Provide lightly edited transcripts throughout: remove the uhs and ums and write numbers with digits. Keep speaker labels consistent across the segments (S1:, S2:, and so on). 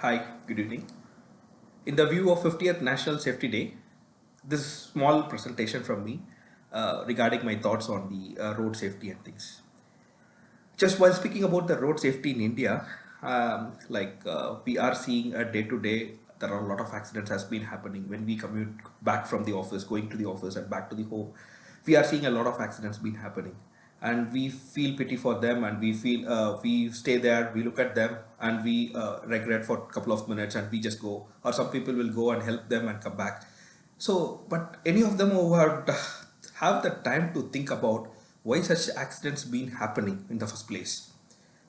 S1: Hi, good evening. In the view of 50th National Safety Day, this small presentation from me regarding my thoughts on the road safety and things. Just while speaking about the road safety in India, we are seeing a day to day, there are a lot of accidents has been happening when we commute back from the office, going to the office and back to the home. We are seeing a lot of accidents been happening, and we feel pity for them, and we stay there, we look at them, and we regret for a couple of minutes, and we just go. Or some people will go and help them and come back. So, but any of them who have the time to think about why such accidents been happening in the first place.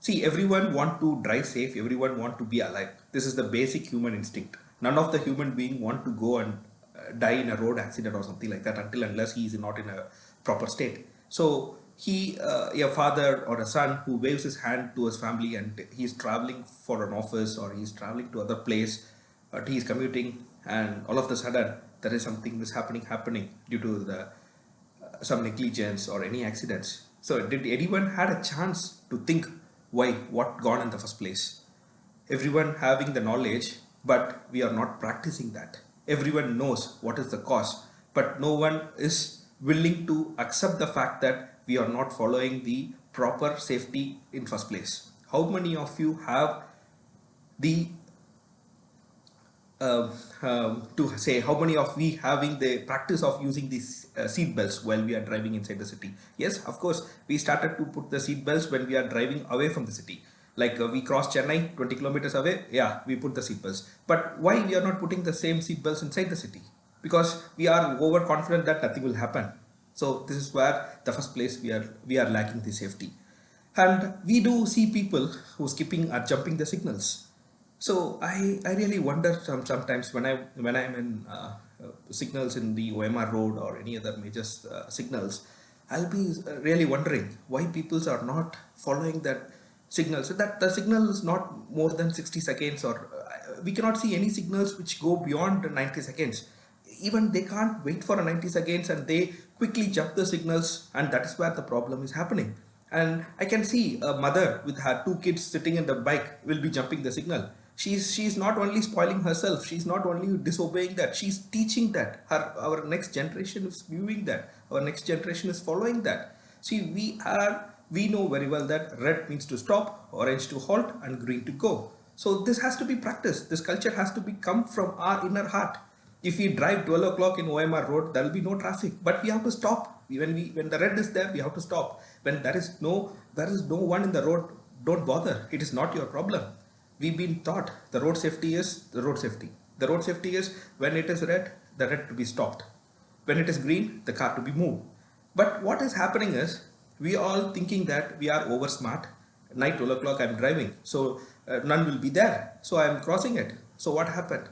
S1: See, everyone want to drive safe, everyone want to be alive. This is the basic human instinct. None of the human being want to go and die in a road accident or something like that until unless he is not in a proper state. So a father or a son who waves his hand to his family and he's traveling for an office or he's traveling to other place, or he's commuting, and all of a sudden there is something is happening due to the some negligence or any accidents. So did anyone had a chance to think why, what gone in the first place? Everyone having the knowledge, but we are not practicing that. Everyone knows what is the cause, but no one is willing to accept the fact that we are not following the proper safety in first place. How many of you have the to say how many of we having the practice of using these seat belts while we are driving inside the city? Yes, of course, we started to put the seat belts when we are driving away from the city. We cross Chennai 20 kilometers away, yeah, we put the seat belts. But why we are not putting the same seat belts inside the city? Because we are overconfident that nothing will happen. So this is where the first place we are lacking the safety. And we do see people who skipping or jumping the signals. So I really wonder sometimes when I'm in signals in the OMR road or any other major signals, I'll be really wondering why people are not following that signal. So that the signal is not more than 60 seconds, or we cannot see any signals which go beyond 90 seconds. Even they can't wait for a 90 seconds and they quickly jump the signals, and that is where the problem is happening. And I can see a mother with her two kids sitting in the bike will be jumping the signal. She's not only spoiling herself, she's not only disobeying that, she's teaching that. Our next generation is viewing that, our next generation is following that. See, we know very well that red means to stop, orange to halt, and green to go. So this has to be practiced. This culture has to be come from our inner heart. If we drive 12 o'clock in OMR road, there will be no traffic, but we have to stop. When the red is there, we have to stop. When there is no one in the road, don't bother. It is not your problem. We've been taught the road safety is the road safety. The road safety is when it is red, the red to be stopped. When it is green, the car to be moved. But what is happening is we all thinking that we are over smart. Night 12 o'clock I'm driving, so none will be there. So I'm crossing it. So what happened?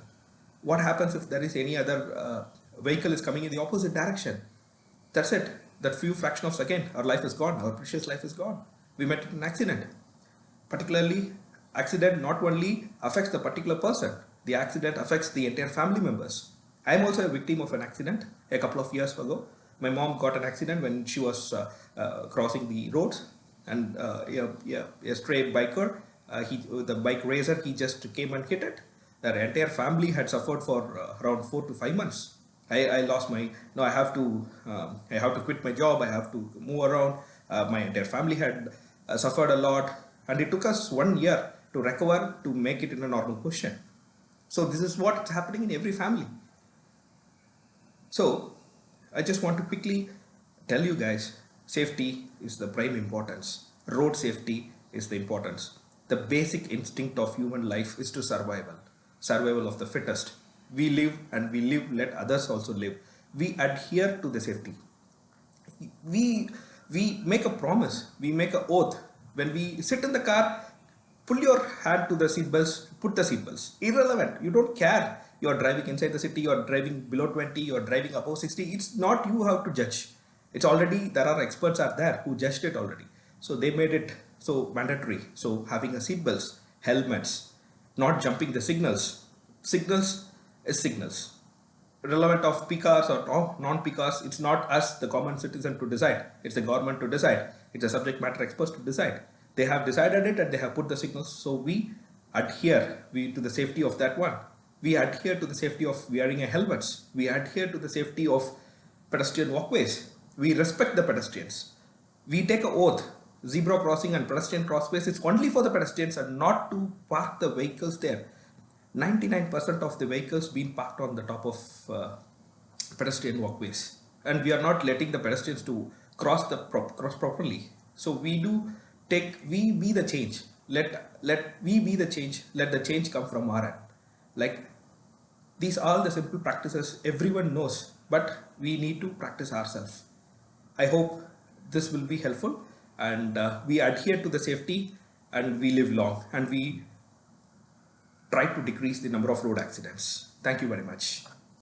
S1: What happens if there is any other vehicle is coming in the opposite direction? That's it. That few fraction of second, our life is gone. Our precious life is gone. We met in an accident. Particularly, accident not only affects the particular person, the accident affects the entire family members. I am also a victim of an accident a couple of years ago. My mom got an accident when she was crossing the roads, and a stray biker, the bike racer, he just came and hit it. Their entire family had suffered for around 4 to 5 months. I lost my, no, I have to quit my job. I have to move around. My entire family had suffered a lot, and it took us 1 year to recover to make it in a normal position. So this is what's happening in every family. So I just want to quickly tell you guys, safety is the prime importance. Road safety is the importance. The basic instinct of human life is to survival of the fittest. We live and we live, let others also live. We adhere to the safety. We make a promise, we make an oath. When we sit in the car, pull your hand to the seat belts, put the seat belts. Irrelevant. You don't care. You're driving inside the city, you're driving below 20, you're driving above 60. It's not you have to judge. It's already, there are experts out there who judged it already. So they made it so mandatory. So having a seat belts, helmets, not jumping the signals. Signals is signals. Relevant of PCARs or non-PCARs, it's not us, the common citizen, to decide. It's the government to decide. It's the subject matter experts to decide. They have decided it and they have put the signals. So we adhere to the safety of that one. We adhere to the safety of wearing a helmets. We adhere to the safety of pedestrian walkways. We respect the pedestrians. We take an oath. Zebra crossing and pedestrian crossways is only for the pedestrians and not to park the vehicles there. 99% of the vehicles being parked on the top of pedestrian walkways, and we are not letting the pedestrians to cross properly. So we be the change. Let we be the change. Let the change come from our end. Like, these are the simple practices everyone knows, but we need to practice ourselves. I hope this will be helpful, and we adhere to the safety, and we live long, and we try to decrease the number of road accidents. Thank you very much.